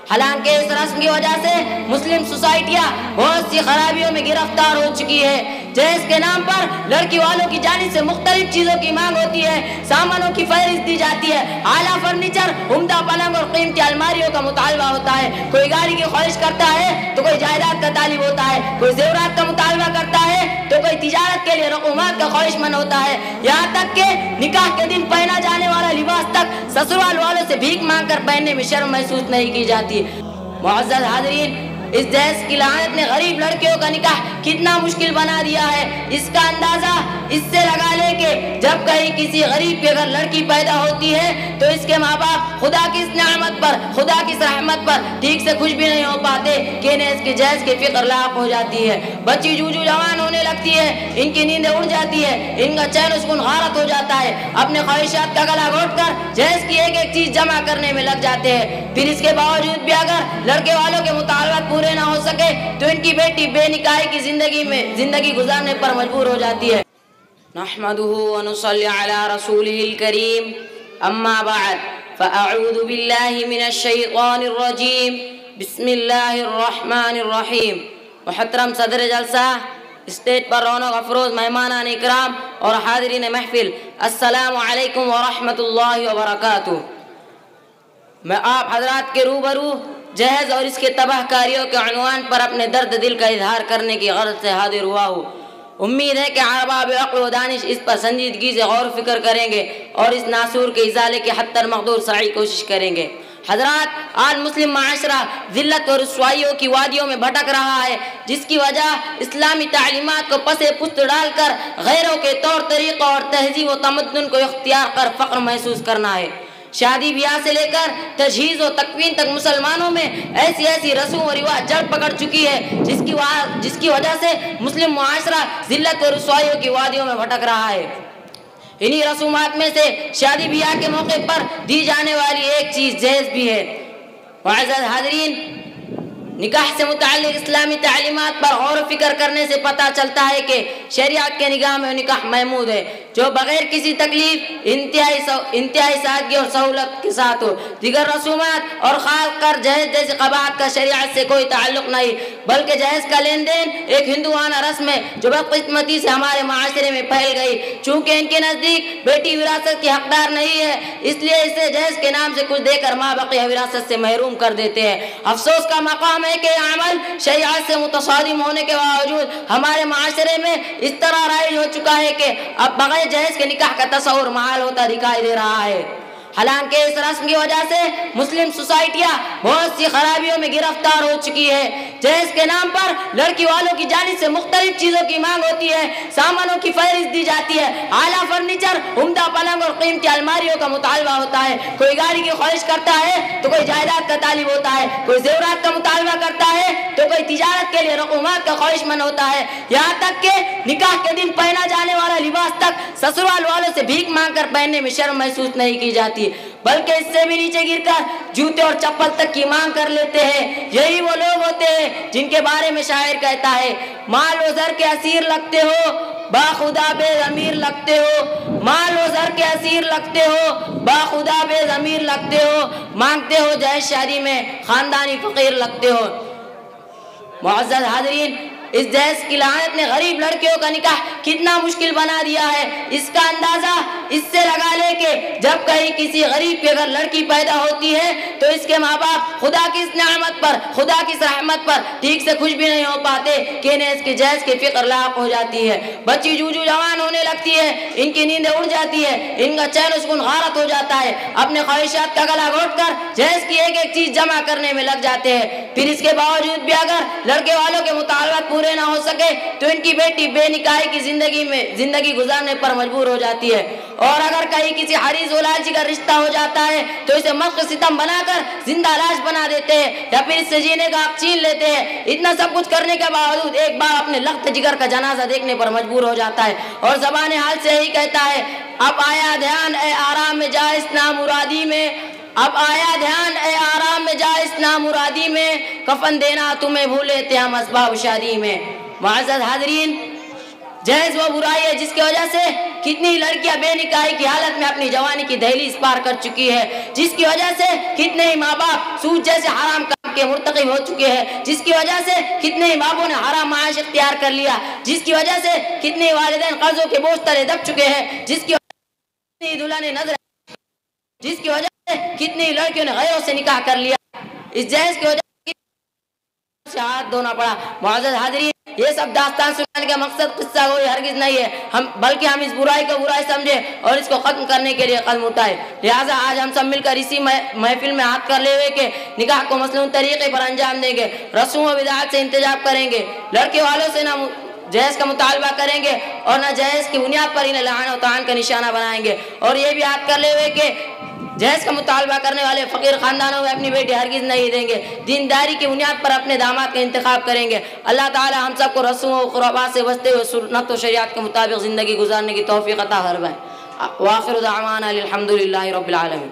हालांकि इस रस्म की वजह से मुस्लिम सोसाइटियाँ बहुत सी खराबियों में गिरफ्तार हो चुकी है। दहेज के नाम पर लड़की वालों की जानिब से मुख्तलिफ चीज़ों की मांग होती है, सामानों की फहरिस्त दी जाती है, आला फर्नीचर, उम्दा पलंग और कीमती अलमारियों का मुतालबा होता है। कोई गाड़ी की ख्वाहिश करता है तो कोई जायदाद का तालिब होता है, कोई जेवरात का मुतालबा करता है तो कोई तिजारत के लिए रकूमात का ख्वाहिशमंद होता है। यहाँ तक के निकाह के दिन पहना जाने वाला लिबास तक ससुराल वालों से भीख मांग कर पहनने में शर्म महसूस नहीं की जाती। मुअज़्ज़ज़ हाज़रीन, इस दहेज की लानत ने गरीब लड़कियों का निकाह कितना मुश्किल बना दिया है, इसका अंदाजा इससे लगा ले कि जब कहीं किसी गरीब के घर लड़की पैदा होती है तो इसके माँ बाप खुदा की इस नेमत पर, खुदा की इस रहमत पर ठीक से खुश भी नहीं हो पाते कि इन्हें इसकी दहेज की फिक्र लाक हो जाती है। बच्ची जूजू जवान होने लगती है, इनकी नींदें उड़ जाती है, इनका चैन सुकून गारत हो जाता है, अपने ख्वाहिशात का गला घोट कर दहेज की एक एक चीज जमा करने में लग जाते हैं। फिर इसके बावजूद भी अगर लड़के वालों के मुतालबात पूरे ना हो सके तो इनकी बेटी बेनिकाही की जिंदगी गुजारने पर मजबूर हो जाती है। नहमदुहु व नुसल्ली अला रसूलिहिल करीम, अम्मा बाद, फअऊज़ु बिल्लाहि मिनश शैतानिर रजीम, बिस्मिल्लाहिर रहमानिर रहीम। मुहतरम सदर जलसा, स्टेज पर रौनक अफरोज मेहमानान इकराम और हाज़रीन महफिल, अस्सलामु अलैकुम व रहमतुल्लाहि व बरकातुहू। मैं आप हजरात के रूबरू जहेज और इसके तबाहकारियों के उन्वान पर अपने दर्द दिल का इजहार करने की गर्ज से हाजिर हुआ हूँ। उम्मीद है कि अरबाब अक्ल व दानिश इस पर संजीदगी से गौर फिक्र करेंगे और इस नासूर के इजाले की हद तक मकदूर सही कोशिश करेंगे। हजरात, आज मुस्लिम माशरा जिल्लत और रुसवाइयों की वादियों में भटक रहा है, जिसकी वजह इस्लामी तालीमात को पसे पुस्त डालकर गैरों के तौर तरीक़ों और तहजीब व तमद्दुन को इख्तियार कर फ़ख्र महसूस करना है। शादी ब्याह से लेकर तजहीज़ और तकवीन तक मुसलमानों में ऐसी ऐसी रस्म और रिवाज जड़ पकड़ चुकी है जिसकी वजह से मुस्लिम मुआशरा जिल्लत और रुसवाइयों की वादियों में भटक रहा है। इन्हीं रसूमात में से शादी ब्याह के मौके पर दी जाने वाली एक चीज़ दहेज भी है। मुअज़्ज़ज़ हाज़रीन, निकाह से मुताल्लिक़ इस्लामी तालीमात पर गौर फिक्र करने से पता चलता है कि शरीयत के निगाह में निकाह महमूद है, जो बगैर किसी तकलीफ इंतहाई सादगी और सहूलत के साथ हो। दिगर रसूमात और खास कर जहेज जैसे क़बात का शरीयत से कोई ताल्लुक़ नहीं, बल्कि जहेज का लेन देन एक हिंदुआना रस्म है जो बदकिस्मती से हमारे माशरे में फैल गई। चूँकि इनके नज़दीक बेटी विरासत की हकदार नहीं है, इसलिए इसे जहेज के नाम से कुछ देकर माँ बक़िया विरासत से महरूम कर देते हैं। अफसोस का मकाम है कि अमल शरीयत से मुतसादिम होने के बावजूद हमारे माशरे में इस तरह राइज हो चुका है कि अब बगैर जहेज के निकाह का तस्वुर महाल होता दिखाई दे रहा है। हालांकि इस रस्म की वजह से मुस्लिम सोसाइटियाँ बहुत सी खराबियों में गिरफ्तार हो चुकी है। दहेज के नाम पर लड़की वालों की जानिब से मुख्तलिफ चीज़ों की मांग होती है, सामानों की फहरिस्त दी जाती है, आला फर्नीचर, उम्दा पलंग और कीमती अलमारियों का मुतालबा होता है। कोई गाड़ी की ख्वाहिश करता है तो कोई जायदाद का तालिब होता है, कोई जेवरात का मुतालबा करता है तो कोई तिजारत के लिए रकूमात का ख्वाहिशमंद होता है। यहाँ तक के निकाह के दिन पहना जाने वाला लिबास तक ससुराल वालों से भीख मांग कर पहनने में शर्म महसूस नहीं की जाती, बल्कि इससे भी नीचे गिरकर जूते और चप्पल तक की मांग कर लेते हैं। यही वो लोग होते हैं जिनके बारे में शायर कहता है, माल व ज़र के असीर लगते हो, बाखुदा बेज़मीर लगते हो। माल व ज़र के असीर लगते हो, बाखुदा बेज़मीर लगते हो। मांगते हो जहेज शादी में, खानदानी फकीर लगते हो। मुअज़्ज़ज़ हाज़रीन, इस दहेज की लानत ने गरीब लड़कियों का निकाह कितना मुश्किल बना दिया है, इसका अंदाजा इससे लगा ले कि जब कहीं किसी गरीब के घर लड़की पैदा होती है तो इसके माँ बाप खुदा की इस नेमत पर, खुदा की इस रहमत पर ठीक से खुश भी नहीं हो पाते कि इन्हें इसकी दहेज की फिक्र लाक हो जाती है। बच्ची जूजू जवान होने लगती है, इनकी नींदें उड़ जाती है, इनका चैन सुकून गारत हो जाता है, अपने ख्वाहिशात का गला घोट कर दहेज की एक एक चीज जमा करने में लग जाते हैं। फिर इसके बावजूद भी अगर लड़के वालों के मुतालबात पूरे ना हो सके तो इनकी बेटी बेनिकाही की जिंदगी गुजारने पर मजबूर हो जाती है। और अगर कहीं किसी हरीज औलाजी का रिश्ता हो जाता है तो इसे मख्क सितम बनाकर जिंदा लाश बना देते हैं या फिर इससे जीने का हक छीन लेते हैं। इतना सब कुछ करने के बावजूद एक बार अपने लख्त जिगर का जनाजा देखने पर मजबूर हो जाता है और ज़बान हाल से यही कहता है, अब आया ध्यान ए आराम में जा इस नामुरादी में, अब आया ध्यान ए आराम में जा इस नामुरादी में, कफन देना तुम्हें भूले थे हम असबाब शादी में। मुअज़्ज़ज़ हाज़रीन, दहेज वो बुराई है जिसकी वजह से कितनी लड़कियां बेनिकाही की हालत में अपनी जवानी की दहलीज पार कर चुकी है, जिसकी वजह से कितने ही माँ बाप सूद जैसे हराम के मुर्तकिब हो चुके हैं, जिसकी वजह से कितने बापों ने हराम माश इख्तियार कर लिया, जिसकी वजह से कितने वालिदैन कर्जों के बोझ तले दब चुके हैं, जिसकी वजह से दुल्हन नजर, जिसकी वजह से कितनी लड़कियों ने गैरों से निकाह कर लिया, इस जहेज की वजह से हाथ धोना पड़ा। मुअज़्ज़ज़ हाज़रीन, ये सब दास्तान सुनाने का मकसद किस्सा कोई हरगिज नहीं है, बल्कि हम इस बुराई को बुराई समझे और इसको खत्म करने के लिए कदम उठाए। लिहाजा आज हम सब मिलकर इसी महफिल में हाथ कर ले हुए के निकाह को मसलून तरीके पर अंजाम देंगे, रस्म व बिदात से इंतजाब करेंगे, लड़के वालों से ना जहेज का मुतालबा करेंगे और ना जहेज की बुनियाद पर इन्हें लान और तान का निशाना बनाएंगे। और ये भी याद कर ले हुए कि जहेज का मुतालबा करने वाले फ़कीर ख़ानदानों में अपनी बेटी हरगिज़ नहीं देंगे, दीनदारी की बुनियाद पर अपने दामाद का इंतखाब करेंगे। अल्लाह ताला हम सबको रस्म व ख़ुराफ़ात से बचते हुए सुन्नत व शरीयत के मुताबिक ज़िंदगी गुजारने की तौफ़ीक़ अता फ़रमाए। व आख़िरु दअवाना अनिल हम्दुलिल्लाहि रब्बिल आलमीन।